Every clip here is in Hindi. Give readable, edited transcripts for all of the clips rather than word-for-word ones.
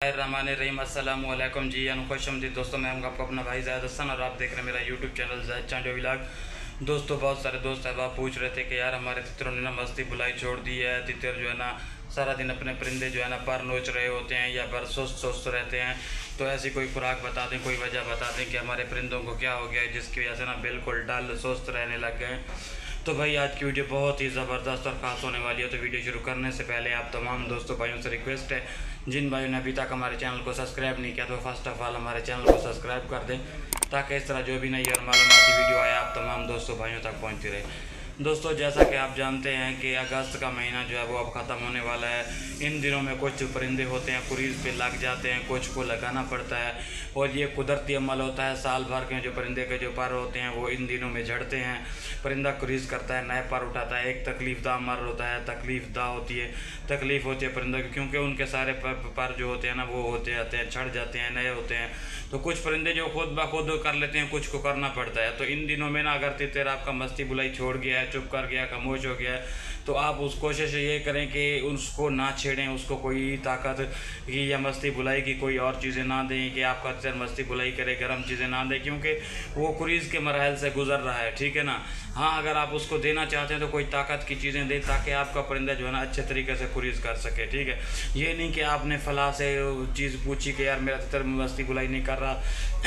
रहीम अस्सलाम वालेकुम जी खुशमदीद दोस्तों। मैं हूं आपको अपना भाई ज़ायद हसन और आप देख रहे हैं मेरा यूट्यूब चैनल ज़ायद चांडो व्लॉग। दोस्तों बहुत सारे दोस्त अहबाब पूछ रहे थे कि यार हमारे तितरों ने ना मस्ती बुलाई छोड़ दी है। तितर जो है ना सारा दिन अपने परिंदे जो है ना पर नोच रहे होते हैं या पर सुस्त रहते हैं। तो ऐसी कोई खुराक बता दें, कोई वजह बता दें कि हमारे परिंदों को क्या हो गया है जिसकी वजह से ना बिल्कुल डल सुस्त रहने लग गए। तो भाई आज की वीडियो बहुत ही ज़बरदस्त और ख़ास होने वाली है। तो वीडियो शुरू करने से पहले आप तमाम दोस्तों भाइयों से रिक्वेस्ट है, जिन भाइयों ने अभी तक हमारे चैनल को सब्सक्राइब नहीं किया तो फर्स्ट ऑफ ऑल हमारे चैनल को सब्सक्राइब कर दें, ताकि इस तरह जो भी नई और मालूमाती वीडियो आए आप तमाम दोस्तों भाइयों तक पहुँचती रहे। दोस्तों जैसा कि आप जानते हैं कि अगस्त का महीना जो है वो अब ख़त्म होने वाला है। इन दिनों में कुछ परिंदे होते हैं कुरीज़ पे लग जाते हैं, कुछ को लगाना पड़ता है और ये कुदरती अमल होता है। साल भर के जो परिंदे के जो पर होते हैं वो इन दिनों में झड़ते हैं। परिंदा कुरीज़ करता है, नए पर उठाता है, एक तकलीफ़दा अमल होता है, तकलीफ़ होती है परिंदों की, क्योंकि उनके सारे पर जो होते हैं ना वो होते जाते हैं, झड़ जाते हैं, नए होते हैं। तो कुछ परिंदे जो खुद ब खुद कर लेते हैं, कुछ को करना पड़ता है। तो इन दिनों में ना अगर तितर आपका मस्ती बुलाई छोड़ गया है, चुप कर गया, खामोश हो गया है, तो आप उस कोशिश ये करें कि उसको ना छेड़ें, उसको कोई ताकत की या मस्ती बुलाई की कोई और चीज़ें ना दें कि आपका तितर मस्ती बुलाई करे, गर्म चीज़ें ना दें, क्योंकि वो कुरीज़ के मराहल से गुजर रहा है। ठीक है ना। हाँ, अगर आप उसको देना चाहते हैं तो कोई ताकत की चीज़ें दें ताकि आपका परिंदा जो है ना अच्छे तरीके से कुरीज़ कर सके। ठीक है, ये नहीं कि आपने फला से चीज़ पूछी कि यार मेरा तितर मस्ती बुलाई नहीं कर रहा,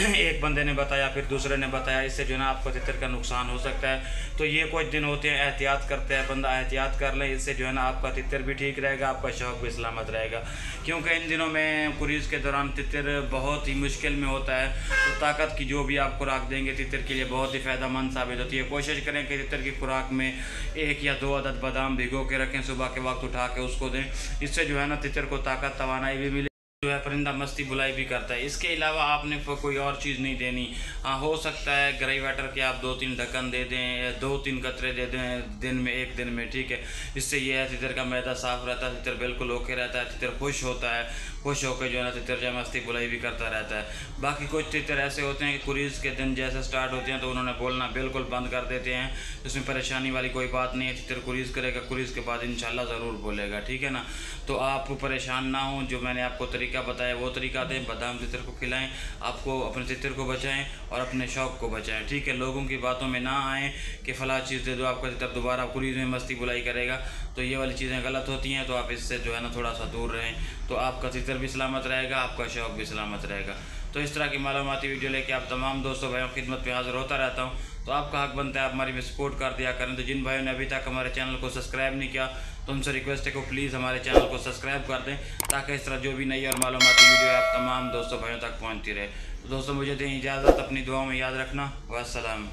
एक बंदे ने बताया फिर दूसरे ने बताया, इससे जो है ना आपको तितर का नुकसान हो सकता है। तो ये कुछ दिन होते हैं, एहतियात करते हैं बंदा, एहतियात कर ले, इससे जो है ना आपका तितर भी ठीक रहेगा, आपका शौक भी सलामत रहेगा। क्योंकि इन दिनों में कुरीज़ के दौरान तितर बहुत ही मुश्किल में होता है। तो ताकत की जो भी आप खुराक देंगे तितर के लिए बहुत ही फ़ायदेमंद साबित होती है। कोशिश करें कि तितर की खुराक में 1 या 2 अदद बादाम भिगो के रखें, सुबह के वक्त उठा के उसको दें। इससे जो है ना तितर को ताकत तवानाई भी मिले, जो है परिंदा मस्ती बुलाई भी करता है। इसके अलावा आपने कोई और चीज़ नहीं देनी। हाँ, हो सकता है ग्रे वाटर के आप 2-3 ढक्कन दे दें या 2-3 कतरे दे दें दिन में, एक दिन में। ठीक है, इससे ये है तितर का मैदा साफ़ रहता है, तितर बिल्कुल ओके रहता है, तितर खुश होता है, खुश होकर जो है ना तितर जो मस्ती बुलाई भी करता रहता है। बाकी कुछ तितर ऐसे होते हैं कि कुरीज़ के दिन जैसे स्टार्ट होते हैं तो उन्होंने बोलना बिल्कुल बंद कर देते हैं। इसमें परेशानी वाली कोई बात नहीं है, तितर कुरीज़ करेगा, कुरीज़ के बाद इंशाल्लाह ज़रूर बोलेगा। ठीक है ना। तो आप परेशान ना हों, जो मैंने आपको तरीका बताया वो तरीका दें, बादाम तितर को खिलाएं, आपको अपने तितर को बचाएं और अपने शौक़ को बचाएं। ठीक है, लोगों की बातों में ना आएँ कि फ़लाँ चीज़ दे दो आपका तितर दोबारा कुरीज़ में मस्ती बुलाई करेगा। तो ये वाली चीज़ें गलत होती हैं, तो आप इससे जो है ना थोड़ा सा दूर रहें, तो आपका तितर भी सलामत रहेगा, आपका शौक़ भी सलामत रहेगा। तो इस तरह की मालूमाती वीडियो लेके आप तमाम दोस्तों भाइयों की खिदमत में हाज़िर होता रहता हूँ। तो आपका हक बनता है आप हमारी में सपोर्ट कर दिया करें। तो जिन भाइयों ने अभी तक हमारे चैनल को सब्सक्राइब नहीं किया तो उनसे रिक्वेस्ट है कि प्लीज़ हमारे चैनल को सब्सक्राइब कर दें, ताकि इस तरह जो भी नई और मालूमाती वीडियो है आप तमाम दोस्तों भाइयों तक पहुँचती रहे। तो दोस्तों मुझे दें इजाज़त, अपनी दुआओं में याद रखना। वस्सलाम।